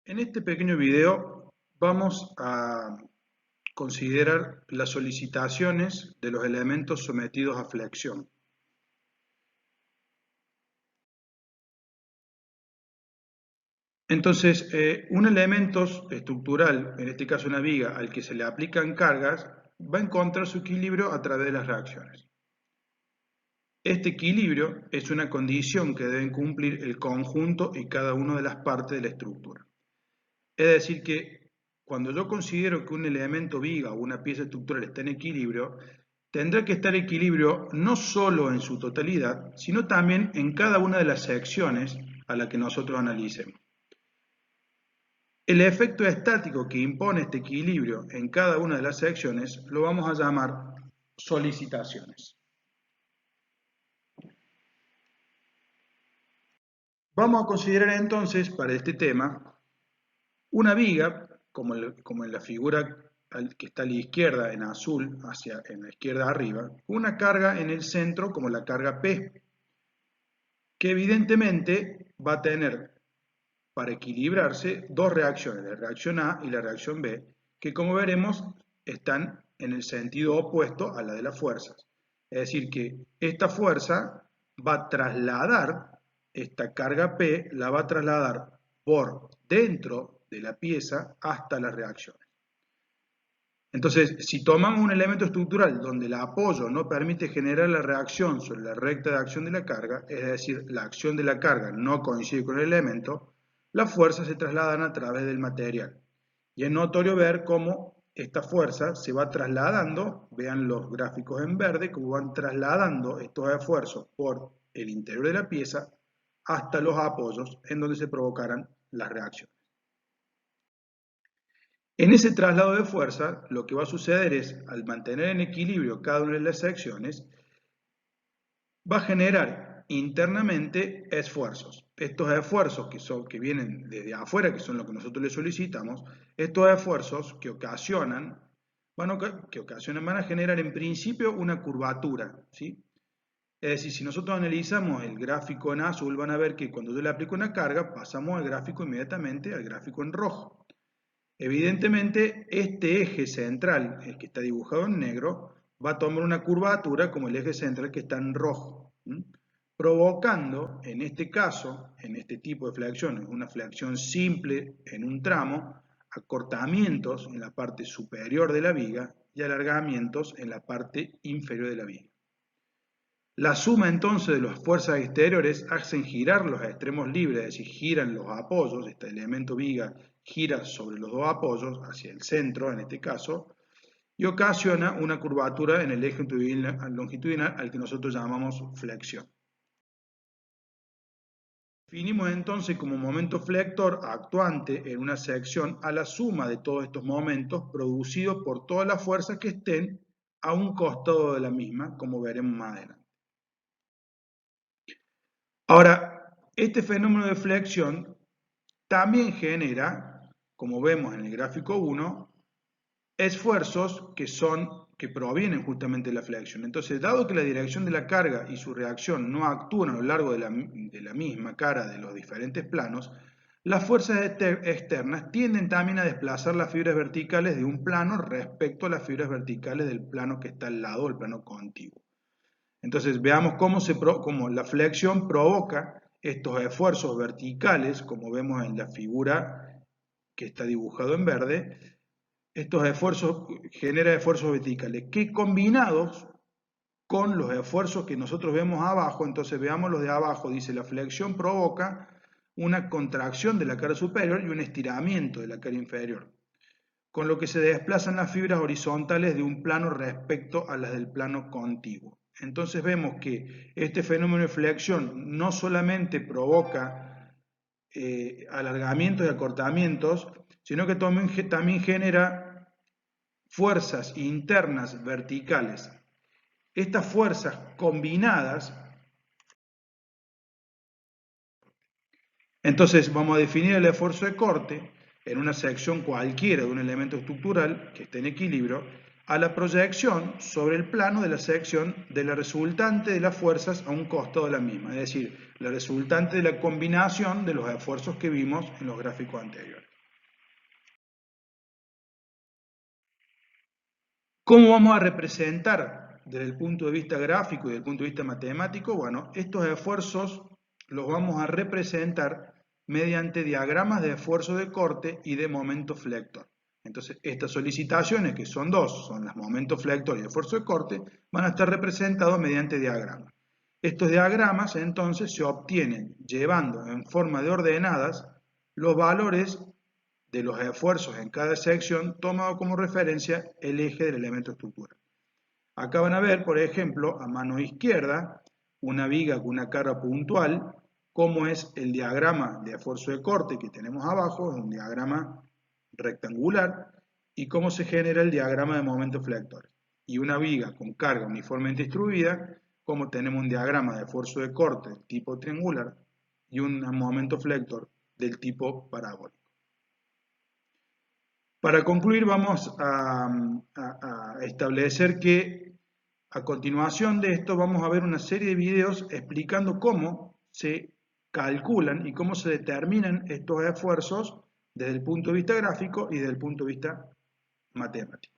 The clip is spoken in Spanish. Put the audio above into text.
En este pequeño video vamos a considerar las solicitaciones de los elementos sometidos a flexión. Entonces, un elemento estructural, en este caso una viga, al que se le aplican cargas, va a encontrar su equilibrio a través de las reacciones. Este equilibrio es una condición que deben cumplir el conjunto y cada una de las partes de la estructura. Es decir que cuando yo considero que un elemento viga o una pieza estructural está en equilibrio, tendrá que estar en equilibrio no solo en su totalidad, sino también en cada una de las secciones a las que nosotros analicemos. El efecto estático que impone este equilibrio en cada una de las secciones lo vamos a llamar solicitaciones. Vamos a considerar entonces para este tema una viga, como en la figura que está a la izquierda en azul, en la izquierda arriba, una carga en el centro como la carga P, que evidentemente va a tener para equilibrarse dos reacciones, la reacción A y la reacción B, que como veremos están en el sentido opuesto a la de las fuerzas. Es decir, que esta fuerza va a trasladar, esta carga P la va a trasladar por dentro de la pieza hasta las reacciones. Entonces, si tomamos un elemento estructural donde el apoyo no permite generar la reacción sobre la recta de acción de la carga, es decir, la acción de la carga no coincide con el elemento, las fuerzas se trasladan a través del material. Y es notorio ver cómo esta fuerza se va trasladando, vean los gráficos en verde, cómo van trasladando estos esfuerzos por el interior de la pieza hasta los apoyos en donde se provocarán las reacciones. En ese traslado de fuerza, lo que va a suceder es, al mantener en equilibrio cada una de las secciones, va a generar internamente esfuerzos. Estos esfuerzos que vienen desde afuera, que son lo que nosotros le solicitamos, estos esfuerzos que ocasionan van a generar en principio una curvatura, ¿sí? Es decir, si nosotros analizamos el gráfico en azul, van a ver que cuando yo le aplico una carga, pasamos al gráfico inmediatamente al gráfico en rojo. Evidentemente, este eje central, el que está dibujado en negro, va a tomar una curvatura como el eje central que está en rojo, provocando, en este caso, en este tipo de flexión, una flexión simple en un tramo, acortamientos en la parte superior de la viga y alargamientos en la parte inferior de la viga. La suma entonces de las fuerzas exteriores hacen girar los extremos libres, es decir, giran los apoyos, este elemento viga gira sobre los dos apoyos, hacia el centro en este caso, y ocasiona una curvatura en el eje longitudinal al que nosotros llamamos flexión. Definimos entonces como momento flector actuante en una sección a la suma de todos estos momentos producidos por todas las fuerzas que estén a un costado de la misma, como veremos más adelante. Ahora, este fenómeno de flexión también genera, como vemos en el gráfico 1, esfuerzos que provienen justamente de la flexión. Entonces, dado que la dirección de la carga y su reacción no actúan a lo largo de la misma cara de los diferentes planos, las fuerzas externas tienden también a desplazar las fibras verticales de un plano respecto a las fibras verticales del plano que está al lado, el plano contiguo. Entonces veamos cómo la flexión provoca estos esfuerzos verticales, como vemos en la figura que está dibujado en verde. Estos esfuerzos generan esfuerzos verticales que combinados con los esfuerzos que nosotros vemos abajo, entonces veamos los de abajo, dice la flexión provoca una contracción de la cara superior y un estiramiento de la cara inferior, con lo que se desplazan las fibras horizontales de un plano respecto a las del plano contiguo. Entonces vemos que este fenómeno de flexión no solamente provoca alargamientos y acortamientos, sino que también genera fuerzas internas verticales. Estas fuerzas combinadas, entonces vamos a definir el esfuerzo de corte en una sección cualquiera de un elemento estructural que esté en equilibrio, a la proyección sobre el plano de la sección de la resultante de las fuerzas a un costado de la misma, es decir, la resultante de la combinación de los esfuerzos que vimos en los gráficos anteriores. ¿Cómo vamos a representar desde el punto de vista gráfico y desde el punto de vista matemático? Bueno, estos esfuerzos los vamos a representar mediante diagramas de esfuerzo de corte y de momento flector. Entonces, estas solicitaciones, que son dos, son los momentos flector y esfuerzo de corte, van a estar representados mediante diagramas. Estos diagramas, entonces, se obtienen llevando en forma de ordenadas los valores de los esfuerzos en cada sección, tomado como referencia el eje del elemento estructural. Acá van a ver, por ejemplo, a mano izquierda, una viga con una carga puntual, cómo es el diagrama de esfuerzo de corte que tenemos abajo, es un diagrama rectangular, y cómo se genera el diagrama de momento flector. Y una viga con carga uniformemente distribuida, como tenemos un diagrama de esfuerzo de corte del tipo triangular y un momento flector del tipo parabólico. Para concluir, vamos a establecer que a continuación de esto vamos a ver una serie de videos explicando cómo se calculan y cómo se determinan estos esfuerzos desde el punto de vista gráfico y desde el punto de vista matemático.